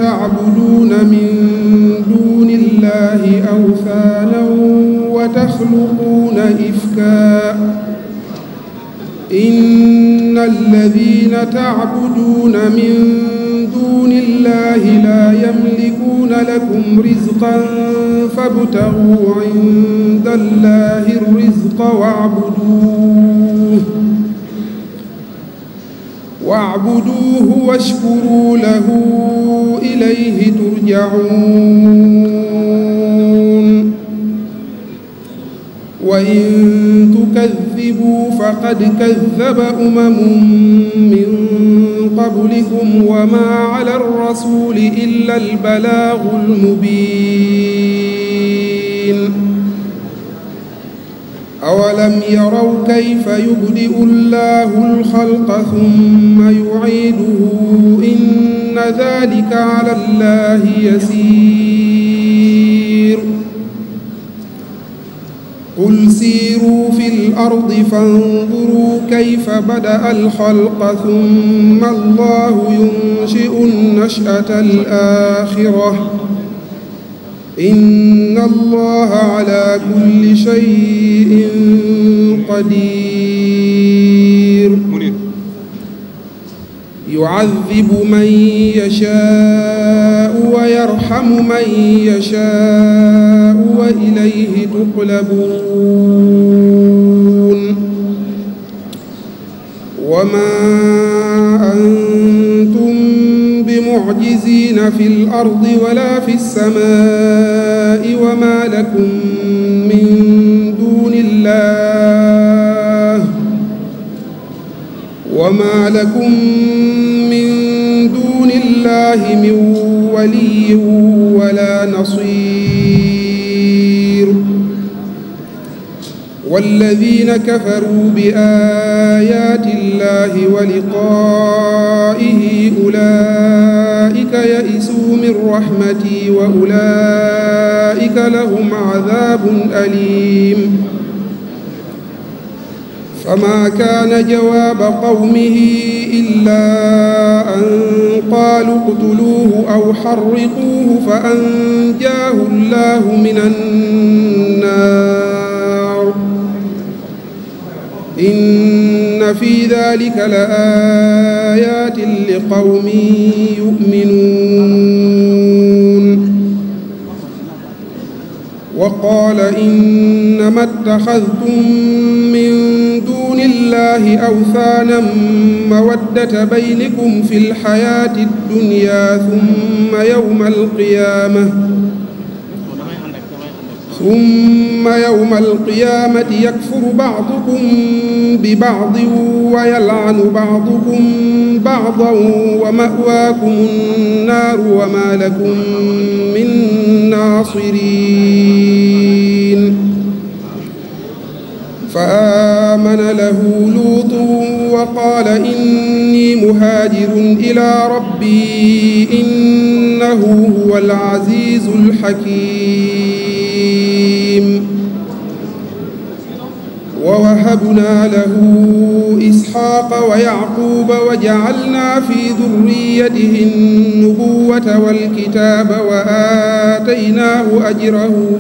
تعبدون من دون الله أوثانا وتخلقون إفكا إن الذين تعبدون من دون الله لا يملكون لكم رزقا فابتغوا عند الله الرزق واعبدوه واشكروا له إليه ترجعون وإن تكذبوا فقد كذب من قبلكم وما على الرسول إلا البلاغ المبين أولم يروا كيف يبدئ الله الخلق ثم يعيده إن ذلك على الله يسير قل سيروا في الأرض فانظروا كيف بدأ الخلق ثم الله ينشئ النشأة الآخرة إن الله على كل شيء قدير يعذب من يشاء ويرحم من يشاء وإليه تقلبون وما أنتم بمعجزين في الأرض ولا في السماء وما لكم من دون الله من ولي ولا نصير والذين كفروا بآيات الله ولقائه أولئك يئسوا من رحمتي وأولئك لهم عذاب أليم فما كان جواب قومه إلا أن قالوا اقتلوه أو حرقوه فأنجاه الله من النار إن في ذلك لآيات لقوم يؤمنون وقال إنما اتخذتم من دون الله أوثانا مودة بينكم في الحياة الدنيا ثم يوم القيامة يكفر بعضكم ببعض ويلعن بعضكم بعضا ومأواكم النار وما لكم من ناصرين فآمن له لوط وقال إني مهاجر إلى ربي إنه هو العزيز الحكيم ووهبنا له إسحاق ويعقوب وجعلنا في ذريته النبوة والكتاب وآتيناه أجره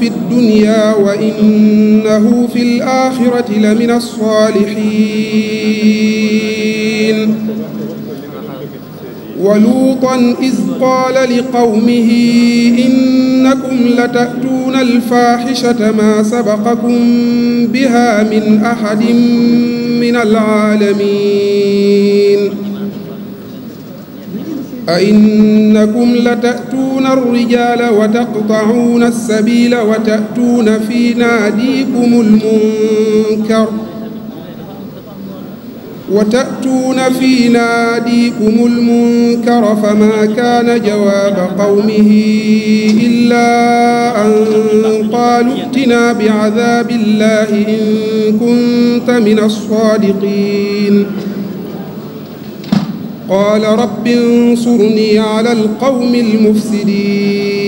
في الدنيا وإنه في الآخرة لمن الصالحين ولوطا إذ قال لقومه إنكم لتأتون الفاحشة ما سبقكم بها من أحد من العالمين أئنكم لتأتون الرجال وتقطعون السبيل وتأتون في ناديكم المنكر فما كان جواب قومه إلا أن قالوا ائتنا بعذاب الله إن كنت من الصادقين قال رب انصرني على القوم المفسدين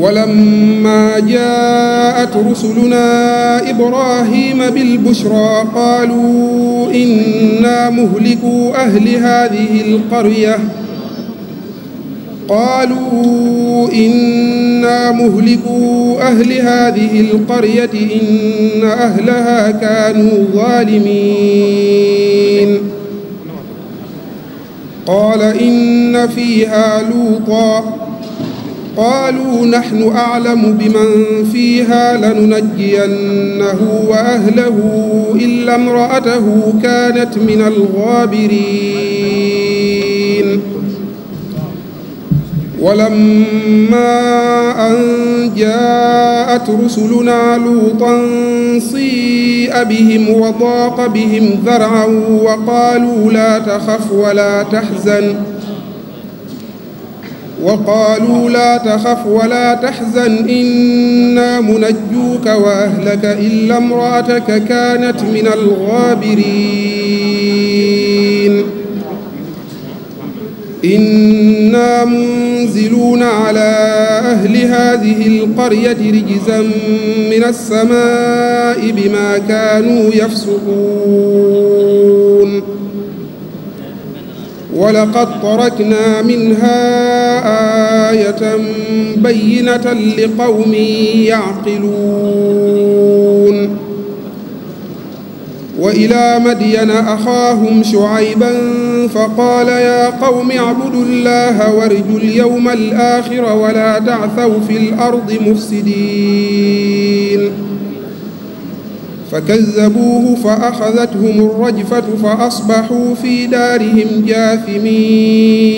ولما جاءت رسلنا إبراهيم بالبشرى قالوا إنا مهلكو أهل هذه القرية إن أهلها كانوا ظالمين قال إن فيها لوطا قالوا نحن أعلم بمن فيها لننجينه وأهله إلا امرأته كانت من الغابرين ولما أن جاءت رسلنا لوطا سيء بهم وضاق بهم ذرعا وقالوا لا تخف ولا تحزن إنا منجوك وأهلك إلا امرأتك كانت من الغابرين إنا منزلون على أهل هذه القرية رجزا من السماء بما كانوا يفسقون ولقد تركنا منها آية بينة لقوم يعقلون وإلى مدين أخاهم شعيبا فقال يا قوم اعبدوا الله وارجوا اليوم الآخر ولا تعثوا في الأرض مفسدين فكذبوه فأخذتهم الرجفة فأصبحوا في دارهم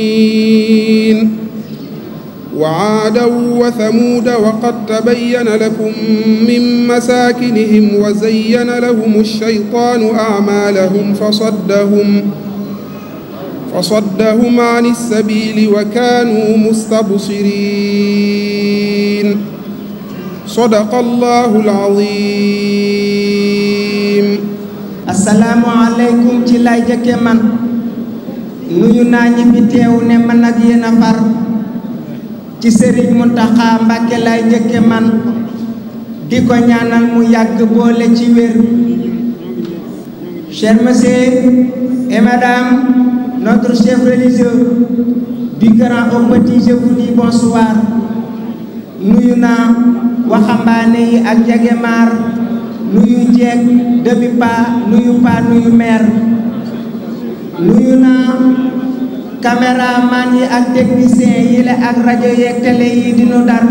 جاثمين وعادا وثمود وقد تبين لكم من مساكنهم وزين لهم الشيطان أعمالهم فصدهم عن السبيل وكانوا مستبصرين صدق الله العظيم. السلام عليكم ci lay jëkke man nuyu naa ñi fi teew ne man ak yéen a far ci Serigne Mountakha Mbacké lay jëkke man di ko ñaanal mu yàgg boole ci wér. Chers messieurs et madame, notre chef religieux du grand au petit, je vous dis bonsoir. nuyu naa waxambaane yi ak jegemaar nuyu jeeg demi pa nuyu meer nuyu naa caméraman yi ak technicien yi la ak rajo yeeg télé yi dinu dar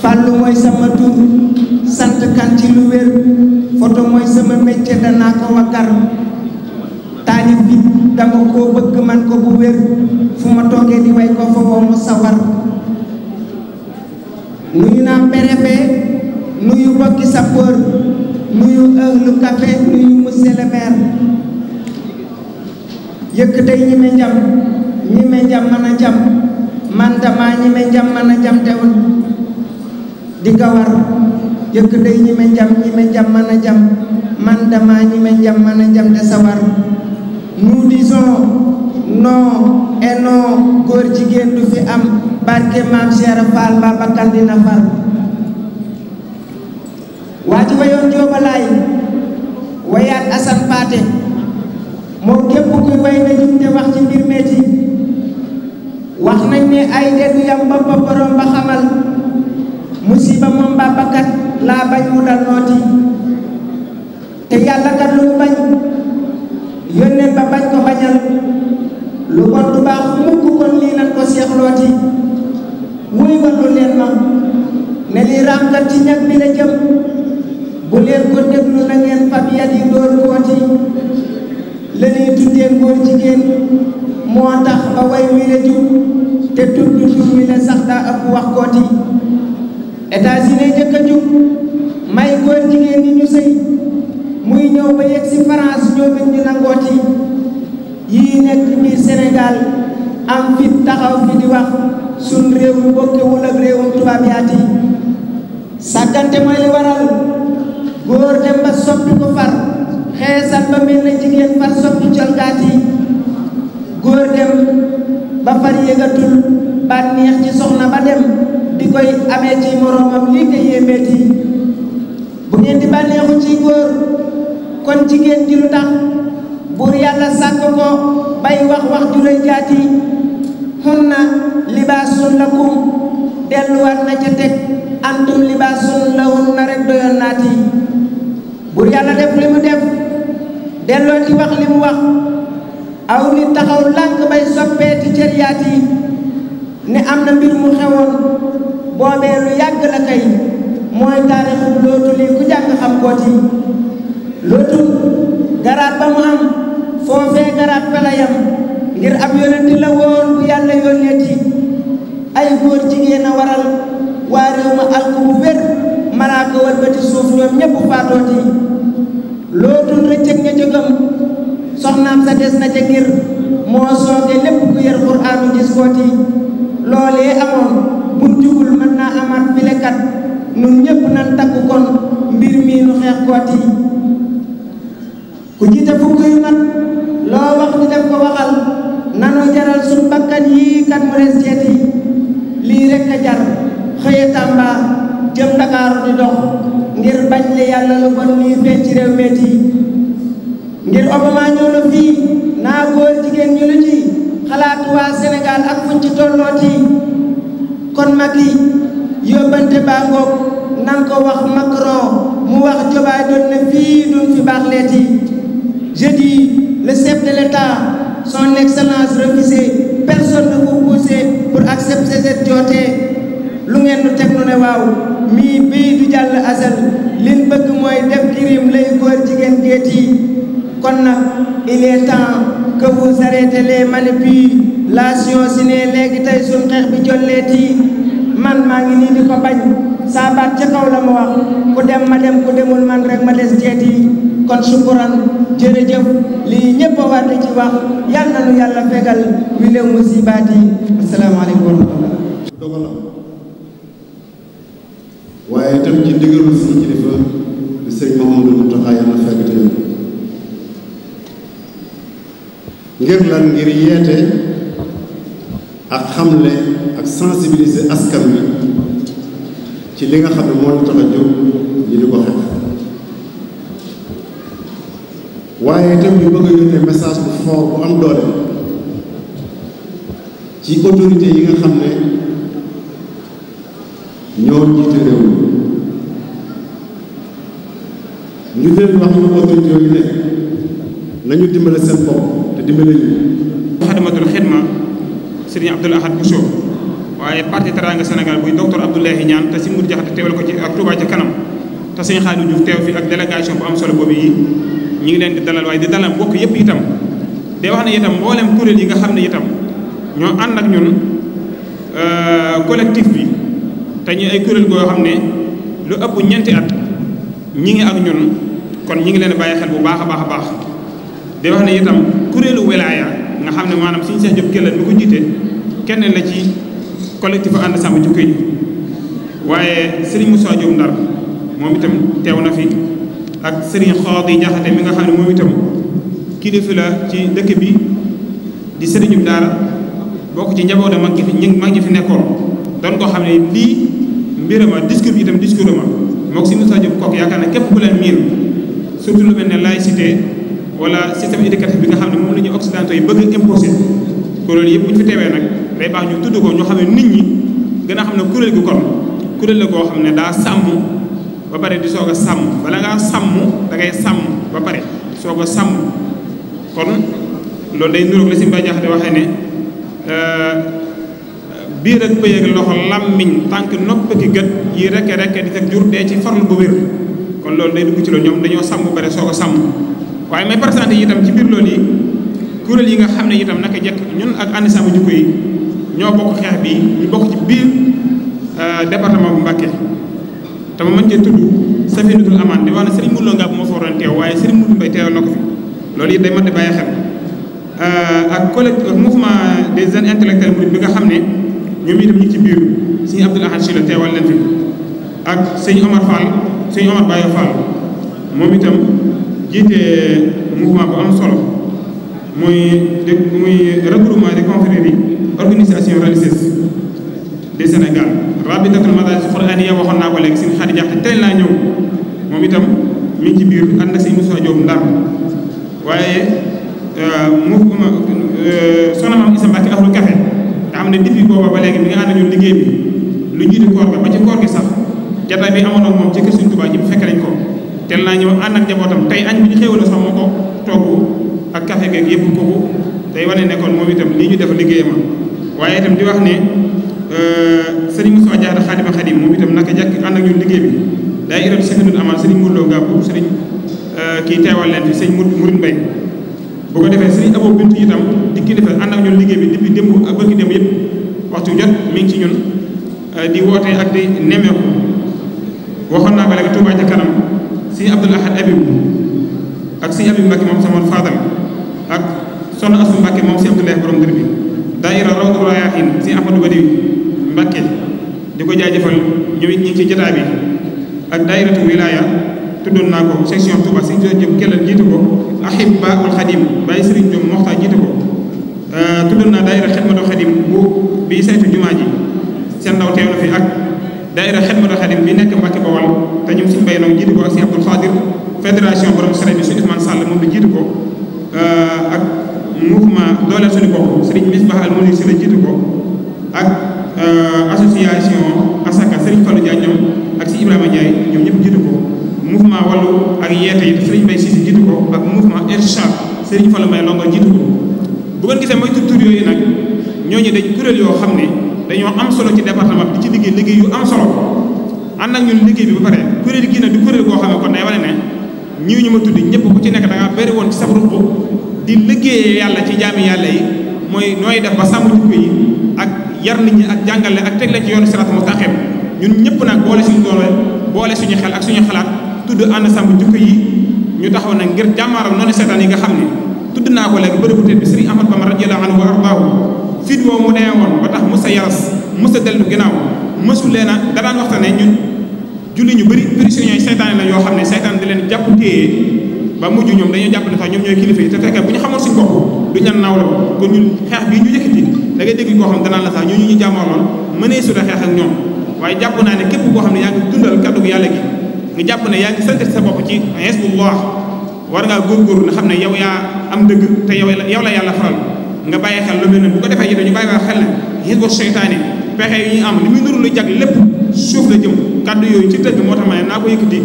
fàllu mooy sama tur sant kan ci lu wér photo mooy sama métier danaa ko wakkar taalif bi dama koo bëgg man ko bu wér fu ma toogee di way ko fa woo mu sawar nuyu naa préfet nuyu bokki sapeur nuyu ëglu café nuyu monsieur le maire yëkk tey ñi me njam mën a jam man dama ñi me njam mën a jam teewul di gawar yëkk tey ñi me njam mën a jam man dama ñi me njam mën a jam te sawar. Nous disons non et non góor jigéen du fi am barke maam Cheikh Fall Babacar dina far waa ji wayoon joobalaay wayaat Asan Paate moom képp kuy way na jum te wax ci mbir meeti wax nañ ne ay deddu yam ba borom ba xamal musiba moom Babacar laa bañ mu dal nooti te yàlla kat lu mu bañ yónneen ba bañ ko bañal lu bon du baax mukk kon lii nan ko seexlooti wuy wallu leen ma ne lii raamkat ci ñag bi la jëm bu leen ko déglu na ngeen fab yat yi dóor kooti la ñuy tuddee góor jigéen moo tax ba way wi la jub te tudd tur wi la sax daa ëpp wax kooti États-Unis jëkk a jub may góor jigéen ñi ñu sëy muy ñëw ba yegg si France ñoom it ñu nangooti yii nekk biir Sénégal am fit taxaw fi di wax sun réew mu bokkewul ak réewum tubaab yaati sàggante mooy li waral góor dem ba soppi ko far xeesal ba mel na jigéen far soppi colgaati góor dem ba far yëgatul bànneex ci soxna ba dem di koy amee ci moroomam lii ko yéemeeti bu ngeen di bànneexu ci góor kon jigéen ji lu tax buur yàlla sàkk ko bay wax ju lay jaati hunna libaasun lakum delluwaat na ca teg antum libaasun lahunna rek doyoon naati buur yàlla def li mu def delloo ci wax li mu wax aw nit taxaw lànk bay soppeeti cëriyaati ne am na mbir mu xewoon boobee lu yàgg la kay mooy taarixu lootu lii ku jàng xam kooti lootu garaat ba mu am foofee garaat fa la yam ngir ab yonenti la woon bu yàlla yónneeti ay góor jigéen a waral waa réew ma alku bu wér malaaka walbati suuf ñoom ñépp faatooti lootul rëccëg ña jógam soxnaam sa des na ca ngir moo sooge lépp ku yer Qur'aanu gis kooti loolee amoon bu jugul mën naa amaat filekat nun ñépp nan takku kon mbir mii nu xeex kooti ku jiite fukk yu mat loo wax di def ko waxal nanu jaral sun bakkan yii kat mu des ceeti lii rekk a jar xëye Tàmba jëm Ndakaaru di dox ngir bañ li yàlla lu bon lii feeñ ci réew meeti ngir Obama ñëw na fii naa góor jigéen ñu lu ci xalaatu waa Sénégal ak fuñ ci tollooti kon Macky yóbbante baa ngoog nan ko wax Macron mu wax Joe Biden ne fii duñ fi baax leeti jeudi le chef de l'État son excellence refusé personne ne vous poussé pour accepter cette jootee lu ngeen nu teg nu ne waaw mii bii du jàll asal liñ bëgg mooy def kirim lay góor jigéen géeti kon nag il est temps que vous arrêtez les manipulations si ne léegi tey suñ xeex bi jolleeti man maa ngi nii di ko bañ saa baat ca kaw la ma wax ku dem ma dem ku demul man rek ma des jeeti kon sukuran jërëjëf lii ñëpp a war di ci wax yal na nu yàlla fegal wi lew musibaati asalaamaaleykum wa rahmatullah dogalam waaye itam ci ndigalu suñu kilifa di sëriñ Mouhamadou Mountakha yàlla fekk te ngir lan ngir yeete ak xamle ak sensibiliser askan wi ci li nga xam ne moo ñu tax a jóg ñu di ko xeex waaye itam ñu bëgg a yónnee message bu fort bu am doole ci autorité yi nga xam ne ñoo jiite réew mi ñu leen wax ñu autorité yooyu ne nañu dimbale seen bopp te dimbale ñu Xadamatul Xidma Serigne Abdoul Ahad Bousso waaye parti Teranga Sénégal buy docteur Abdoulaye Niane te si Mour Jaxate teewal ko ci ak Touba ca kanam te sëñ Xaadim Diouf teew fi ak délégation bu am solo boobu yi ñu ngi leen di dalal waaye di dalal bokk yëpp itam day wax ne itam mboolem kuréel yi nga xam ne itam ñoo ànd ak ñun collectif bi te ñu ay kuréel goo xam ne lu ëpp ñeenti at ñi ngi ak ñun kon ñi ngi leen bàyyi xel bu baax a baax a baax day wax ne itam kuréelu wilaaya nga xam ne maanaam suñu Seex Jóob Kellel mi ko jiite kenn la ci collectif ànd sàmm jikko yi waaye Serigne Moussa Diop Ndar moom itam teew na fi ak Serigne Xaadi Jaxate mi nga xam ne moom itam kilifa la ci dëkk bi di Serigne daara bokk ci njabootam mag ñi fi nekkoon doon koo xam ne lii mbirama discours bi itam discours ama mook si Moussa Diop kooku yaakaar ne képp ku leen miin surtout lu mel ne laïcité wala système éducatif bi nga xam ne moom la ñu occidentaux yi bëgg a imposé kuréel yëpp bu ñu fi teewee nag day baax ñu tudd ko ñu xam ne nit ñi gën a xam ne kuréel gi kon kuréel la koo xam ne daa sàmm ba pare di soog a sàmm bala ngaa sàmm da ngay sàmm ba pare soog a sàmm kon loolu day niroog la si Mbaye Jaxate waxee ne biir ak pëy ak loxo làmmiñ tànk nopp ki gët yi rekke di teg jur dee ci farlu bu wér kon loolu day dugg ci loolu ñoom dañoo sàmm ba pare soog a sàmm waaye may présenté itam ci biir loolu yi kuréel yi nga xam ne itam naka jekk ñun ak ànd sàmm jikko yi ñoo bokk xeex bi ñu bokk ci biir département bu Mbacké te ma mën cee tudd Safinatul Amaan di wax ne Serigne Mourlo Ngab moo fa waroon teew waaye Serigne Mourlo Mbaye teewal na ko fi loolu it day mat di bàyyi xel ak collectif mouvement des jeunes intellectuels murid bi nga xam ne ñoom itam ñu ci biir Serigne Abdoul Ahad Sylla teewal leen fi ak Serigne Omar Fall Serigne Omar Baye Fall moom itam jiite mouvement bu am solo muy regroupement des confréries organisation religieuse de Sénégal rabitatul madaris qur'aniya waxoon naa ko léegi sëñ Xadi Jaxate teel naa ñëw moom itam mi ngi ci biir ànd ak sëñ Moussa Diop Ndar waaye soxna Maam Isa Mbàkke ahlu café nga xam ne depuis booba ba léegi mi ngi ànd ñun liggéey bi lu jiitu koor ga ba ci koor gi sax jataay bi amoon ak moom ci kër Sëñ Tuubaa ji bu fekk nañ ko teel naa ñëw ànd ak njabootam tey añ bi ñu xéwale sax moo ko togg ak café geeg yëpp kooku day wane ne kon moom itam lii ñu def liggéeyam waaye itam di wax ne sëriñ Moussa Diarra Xaadima Xadim moom itam naka jàkk ànd ak ñun liggéey bi day iral Safinatoul Amaan sëriñ Mourlo Gàbbu sëriñ kii teewal leen fi sëñ Mourine Mbaye bu ko defee sëriñ Abo Bintu itam dikki defee ànd ak ñun liggéey bi depuis démb ak bëgg démb yëpp waxtu jot mi ngi ci ñun di woote ak di nemmeeku waxoon naa ko léegi Touba ca kanam sëñ Abdoul Ahad Abib ak sëñ Abib Mbacke moom sama Fadal ak Soxna Asu Mbacke moom sëñ Abdoulaye borom dër bi daayira Rawdu Rayaahin sëñ Ahmadou Badi Mbacke di ko jaajëfal ñëw it ñi ngi ci jotaay bi ak daayiratu wilaya tuddoon naa ko section Touba sëñ Diop Kellal jiitu ko Ahibbaul Khadim Baye Serigne Diop Moxta jiitu ko tuddoon naa daayira Xidmatul Khadim bu bi saytu jumaa ji seen ndaw teew na fi ak daayira Xidmatul Khadim bi nekk Mbacke Bawal te ñoom suñu bay noonu jiitu ko ak si Abdoul Khadir fédération borom sere bi su Ousmane Sall moom la jiitu ko ak mouvement dooleel suñu bopp Serigne Misbah Al Mounir si la jiitu ko ak association Asaka Serigne Fallou Diagne ñoom ak si Ibrahima Ndiaye ñoom ñëpp jiitu ko mouvement wàllu ak yeete yi Serigne Bay Sisi jiitu ko ak mouvement Irshad Serigne Fallou May Longo jiitu ko bu ngeen gisee mooy tur yooyu nag ñooñu dañ kuréel yoo xam ne dañoo am solo ci département bi di ci liggéey yu am solo ànd ak ñun liggéey bi ba pare kuréel gi nag du kuréel goo xam ne kon day wane ne ñii ñu ma tudd ñëpp ku ci nekk da ngaa bëri woon ci sa ruq di liggéeyee yàlla ci jaami yàlla yi mooy nooy def ba sàmm jikko yi ak yar nit ñi ak jàngale ak teg leen ci yoonu siraatal mustaqiim ñun ñëpp nag boole suñu doole boole suñu xel ak suñu xalaat tudd ànd sàmm jikko yi ñu taxaw nag ngir jàmmaaram noonu seetaan yi nga xam ne tudd naa ko léegi bëri bu tedd bi Sëriñ Ahmad Bamba radiyallaahu anhu wa ardaahu fit woo mu nee woon ba tax musa yaras musa dellu ginnaaw mësu leen a da daan waxtaane ñun julli ñu bëri prisonniers seytaane la yoo xam ne seytaan di leen jàpp téye ba mujj ñoom dañoo jàpp ne sax ñoom ñooy kilifa yi te fekkee bu ñu xamoon suñu bopp du ñan naaw la kon ñun xeex bii ñu yëkkati da ngay dégg koo xam danaan la sax ñu jàmmooloon mënee su da xeex ak ñoom waaye jàpp naa ne képp koo xam ne yaa ngi dundal kàddu gu yàlla gi nga jàpp ne yaa ngi sant sa bopp ci Hizbullah war ngaa góorgóorlu nga xam ne yow yaa am dëgg te yow la yàlla faral nga bàyyi xel lu mel ne bu ko defee yi dañu bàyyi xel ne xisbu seytaane pexe yi ñu am li muy nuru lu jag lépp suuf la jëm kàddu yooyu ci tëgg moo tax ma ne naa ko yëkkati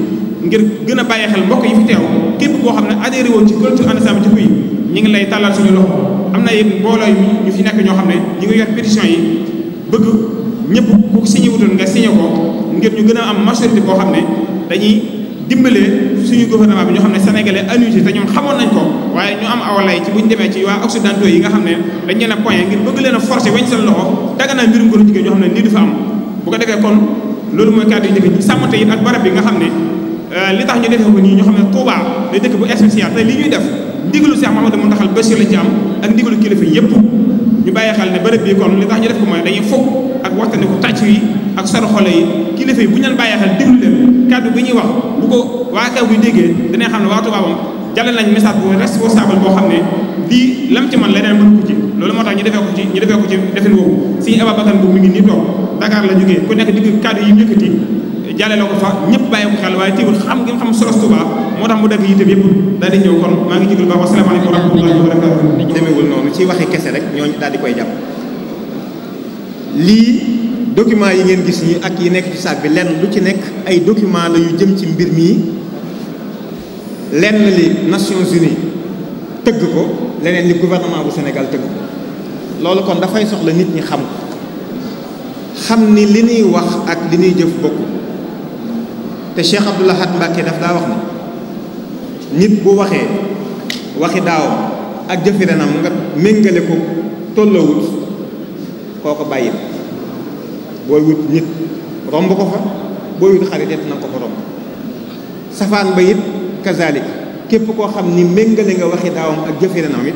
ngir gën a bàyyi xel mbokk yi fi teew képp koo xam ne adhéré woon ci culture ànd sàmm jikko yi ñu ngi lay tàllal suñu loxo am na yéen mbooloo ñu fi nekk ñoo xam ne ñu ngi yor pétition yi bëgg ñëpp ku signé wutoon nga signé ko ngir ñu gën a am majorité boo xam ne dañuy dimbalee suñu gouvernement bi ñoo xam ne sénégalais annuité te ñoom xamoon nañ ko waaye ñu am awalay ci bu ñu demee ci waa occidentaux yi nga xam ne dañ leen a poñe ngir bëgg leen a forcé weñ seen loxo daga naa mbirum góor jigéen ñoo xam ne lii du fa am bu ko defee kon loolu mooy kàddu yi njëkk ñi sàmmante yi ak barab bi nga xam ne li tax ñu defee ko nii ñoo xam ne Touba day dëkk bu spécial te li ñuy def ndigalu Cheikh Mamadou Mountakha Bachir lañ ci am ak ndigalu kilifa yépp ñu bàyyi xel ne barab bi kon li tax ñu def ko mooy dañuy fokk ak waxtaane ko tàcc yi ak saro xole yi kilifa yi bu ñu leen bàyyi xel déglu leen kàddu bi ñuy wax bu ko waa kaw bi déggee dinañ xam ne waa Touba moom jàllale nañ message bu responsable boo xam ne lii lam ci man leneen mën ko ci loolu moo tax ñu defee ko ci defin woowu Sëriñ Ababacar bu mi ngi nii toog Dakar la jógee ku nekk digg kàddu yi mu yëkkati jàllale ko fa ñëpp bàyyi ko xel waaye teewul xam ngi xam solos Touba moo tax mu dagg yitam yëpp daal di ñëw kon maa ngi jégalu baax wasalaamaaleykum wa rahmatullahi wa barakatuh demeewul noonu ci waxi kese rek ñooñu daal di koy jàpp lii document yi ngeen gis ñi ak yi nekk ci saak bi lenn lu ci nekk ay document la yu jëm ci mbir mii lenn li Nations Unies tëgg ko leneen li gouvernement bu Sénégal tëgg ko loolu kon dafay soxla nit ñi xam ni li ñuy wax ak li ñuy jëf bokku te Cheikh Abdou Lahad Mbacké daf daa wax ni nit bu waxee waxi daawam ak jëfi renam nga méngale ko tollawut kooko bàyyi booy wut nit romb ko fa booy wut xarit it na ko fa romb safaan ba it kazalik képp koo xam ni méngale nga waxi daawam ak jëfi renam it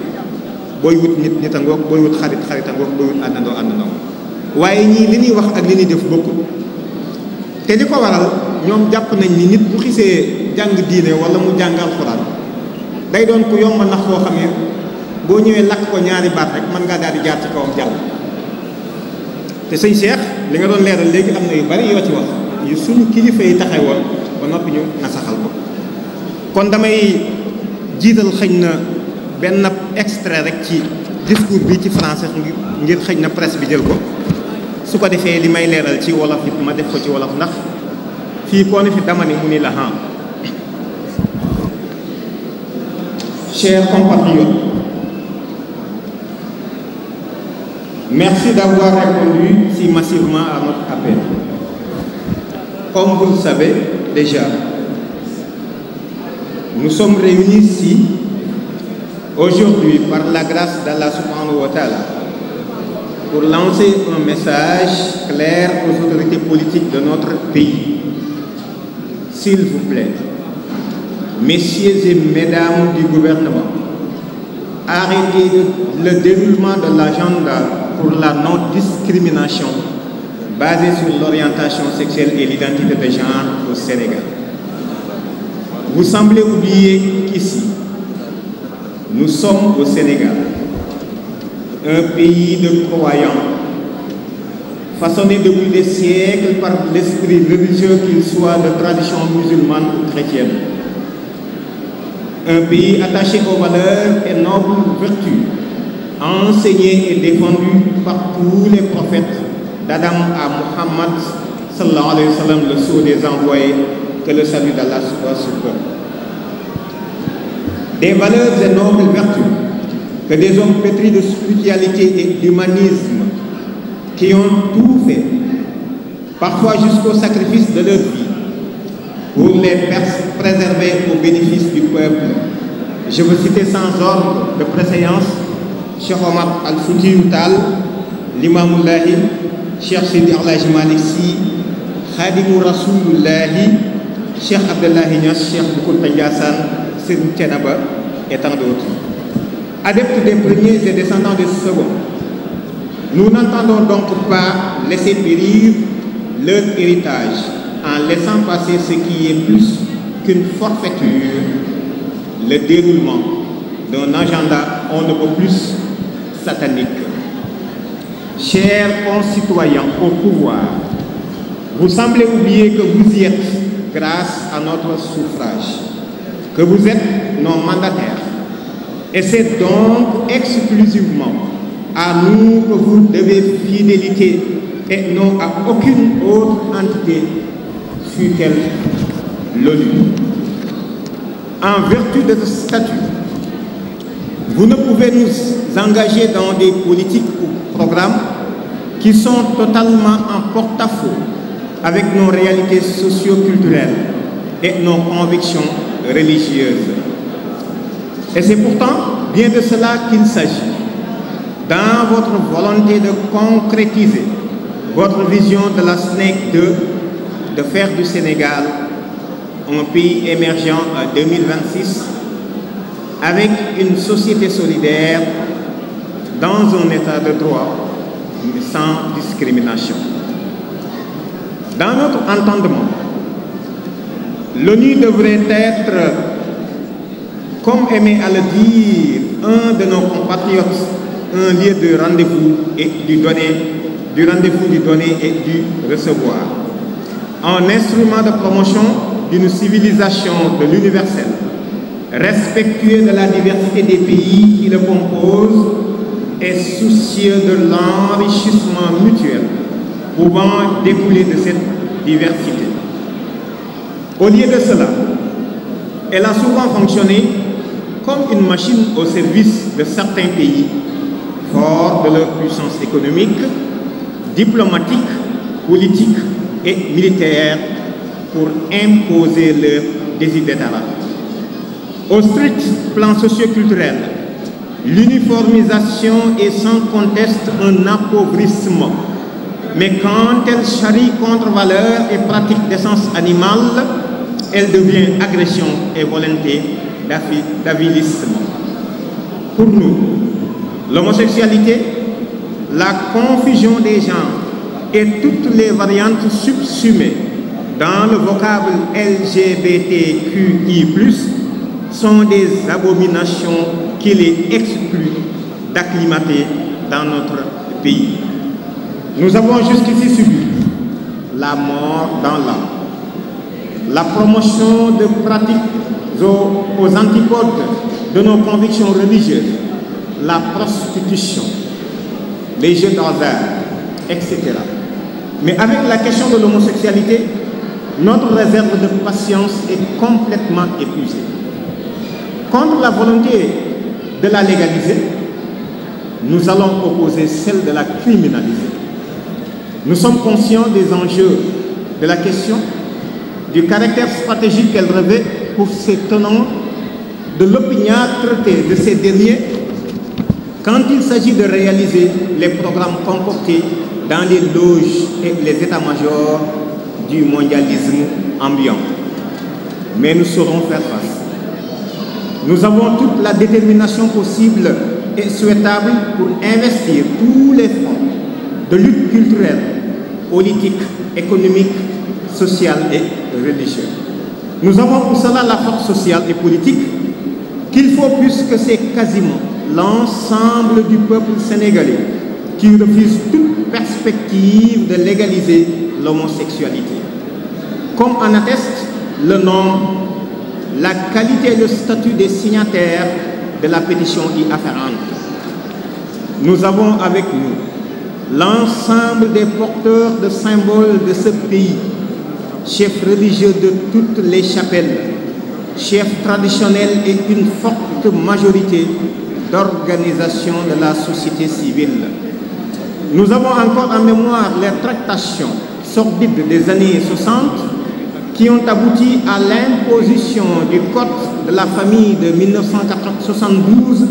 booy wut nit a ngoog booy wut xarit a ngoog booy wut àndandoo waaye ñii li ñuy wax ak li ñuy def bokkul te li ko waral ñoom jàpp nañ ni nit bu xisee jàng diine wala mu jàng alxuraan day doon ku yomb nax koo xam ne boo ñëwee lakk ko ñaari baat rek mën ngaa daal di jaar ci kawam jàll te sëñ Cheikh li nga doon leeral léegi am na yu bari yoo ci wax yu suñu kilifa yi taxawoon ba noppi ñu nasaxal ko kon damay jiital xëñ na benn extrait rek ci discours bi ci français ngir xëñ na presse bi jël ko su ko defee li may leeral ci wolof it ma def ko ci wolof ndax fii koo ne fi dama ni mu ni la Chers compatriotes, merci d'avoir répondu si massivement à notre appel. Comme vous le savez déjà, nous sommes réunis ici aujourd'hui par la grâce d'Allah subhanahu wa ta'ala pour lancer un message clair aux autorités politiques de notre pays. S'il vous plaît, messieurs et mesdames du gouvernement, arrêtez le déroulement de l'agenda pour la non-discrimination basée sur l'orientation sexuelle et l'identité de genre au Sénégal. Vous semblez oublier qu'ici, nous sommes au Sénégal, un pays de croyants, façonné depuis des siècles par l'esprit religieux, qu'il soit de tradition musulmane ou chrétienne. Un pays attaché aux valeurs et nobles vertus, enseigné et défendu par tous les prophètes, d'Adam à Muhammad, sallallahu alayhi wa sallam, le sceau des envoyés, que le salut d'Allah soit sur eux. Des valeurs et nobles vertus que des hommes pétris de spiritualité et d'humanisme qui ont tout fait, parfois jusqu'au sacrifice de leur vie, pour les préserver au bénéfice du peuple. Je veux citer sans ordre de préséance Cheikh Omar Al-Foutiyou Tall, l'Imamullahi, Cheikh Sidi Alhaji Malick Sy, Khadimou Rasulullahi, Cheikh Abdullahi Niass, Cheikh Bou Kounta Ndiassane, Serigne Thiénaba et tant d'autres. Adeptes des premiers et descendants des seconds, nous n'entendons donc pas laisser périr leur héritage en laissant passer ce qui est plus qu'une forfaiture, le déroulement d'un agenda on ne peut plus satanique. Chers concitoyens au pouvoir, vous semblez oublier que vous y êtes grâce à notre suffrage, que vous êtes nos mandataires. Et c'est donc exclusivement à nous que vous devez fidélité et non à aucune autre entité, fût-elle l'ONU. En vertu de ce statut, vous ne pouvez nous engager dans des politiques ou programmes qui sont totalement en porte-à-faux avec nos réalités socio-culturelles et nos convictions religieuses. Et c'est pourtant bien de cela qu'il s'agit. Dans votre volonté de concrétiser votre vision de la SNEC 2, de faire du Sénégal un pays émergent en 2026 avec une société solidaire dans un état de droit sans discrimination. Dans notre entendement, l'ONU devrait être, comme aimait à le dire un de nos compatriotes, un lieu de rendez-vous et du rendez-vous du donner et du recevoir. Un instrument de promotion d'une civilisation de l'universel, respectueux de la diversité des pays qui le composent et soucieux de l'enrichissement mutuel pouvant découler de cette diversité. Au lieu de cela, elle a souvent fonctionné comme une machine au service de certains pays, forts de leur puissance économique, diplomatique, politique et militaire, pour imposer leurs desiderata. Au strict plan socio-culturel, l'uniformisation est sans conteste un appauvrissement. Mais quand elle charrie contre valeurs et pratiques d'essence animale, elle devient agression et volonté d'avilisme. Pour nous, l'homosexualité, la confusion des genres et toutes les variantes subsumées dans le vocable LGBTQI+, sont des abominations qu'il est exclu d'acclimater dans notre pays. Nous avons jusqu'ici subi la mort dans l'âme, la promotion de pratiques aux antipodes de nos convictions religieuses, la prostitution, les jeux d'hasard, etc. Mais avec la question de l'homosexualité, notre réserve de patience est complètement épuisée. Contre la volonté de la légaliser, nous allons opposer celle de la criminaliser. Nous sommes conscients des enjeux de la question, du caractère stratégique qu'elle revêt pour ses tenants, de l'opiniâtreté de ces derniers quand il s'agit de réaliser les programmes concoctés dans les loges et les états-majors du mondialisme ambiant. Mais nous saurons faire face. Nous avons toute la détermination possible et souhaitable pour investir tous les fronts de lutte culturelle, politique, économique, sociale et religieuse. Nous avons pour cela la force sociale et politique qu'il faut, puisque c'est quasiment l'ensemble du peuple sénégalais qui refuse toute perspective de légaliser l'homosexualité. Comme en atteste le nom, la qualité et le statut des signataires de la pétition y afférente. Nous avons avec nous l'ensemble des porteurs de symboles de ce pays, chefs religieux de toutes les chapelles, chefs traditionnels et une forte majorité d'organisations de la société civile. Nous avons encore en mémoire les tractations sordides des années 60 qui ont abouti à l'imposition du code de la famille de 1972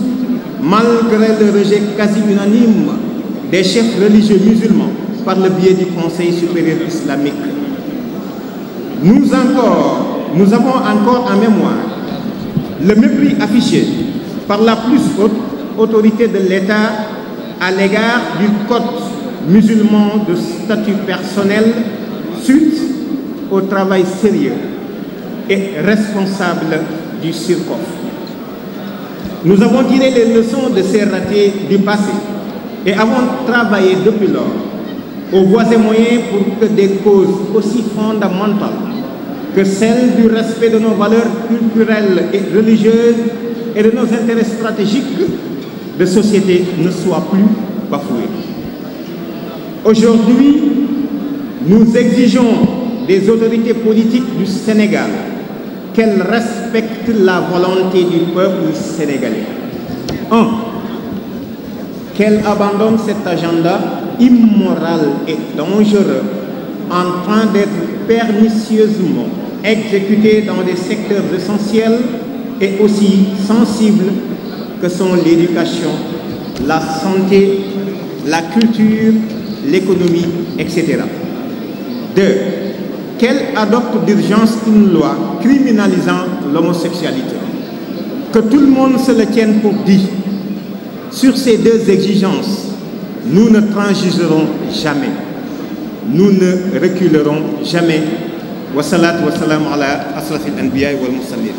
malgré le rejet quasi unanime des chefs religieux musulmans par le biais du Conseil supérieur islamique. Nous avons encore en mémoire le mépris affiché par la plus haute autorité de l'État à l'égard du code musulman de statut personnel suite au travail sérieux et responsable du SURCOF. Nous avons tiré les leçons de ces ratés du passé et avons travaillé depuis lors aux voies et moyens pour que des causes aussi fondamentales que celles du respect de nos valeurs culturelles et religieuses et de nos intérêts stratégiques de société ne soient plus bafouées. Aujourd'hui, nous exigeons des autorités politiques du Sénégal qu'elles respectent la volonté du peuple sénégalais. 1. Qu'elles abandonnent cet agenda immoral et dangereux en train d'être pernicieusement exécuté dans des secteurs essentiels et aussi sensibles que sont l'éducation, la santé, la culture, l'économie, etc. 2. Qu'elle adopte d'urgence une loi criminalisant l'homosexualité. Que tout le monde se le tienne pour dit. Sur ces deux exigences, nous ne transigerons jamais. Nous ne reculerons jamais. Wassalatu wassalamu ala asrafil anbiya wal mursalin.